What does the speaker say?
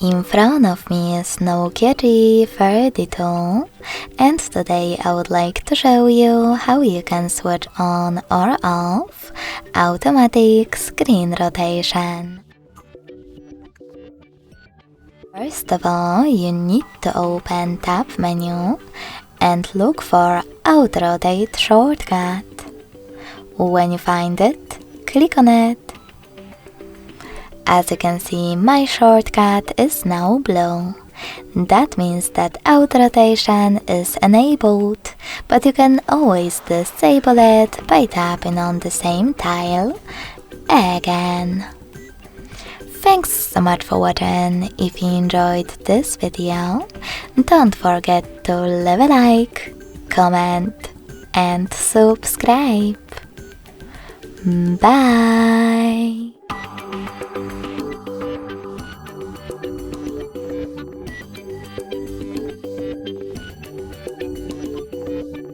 In front of me is Nokia G42, and today I would like to show you how you can switch on or off automatic screen rotation. First of all, you need to open Tab menu and look for Auto Rotate shortcut. When you find it, click on it. As you can see, my shortcut is now blue. That means that auto rotation is enabled, but you can always disable it by tapping on the same tile again. Thanks so much for watching. If you enjoyed this video, don't forget to leave a like, comment and subscribe. Bye!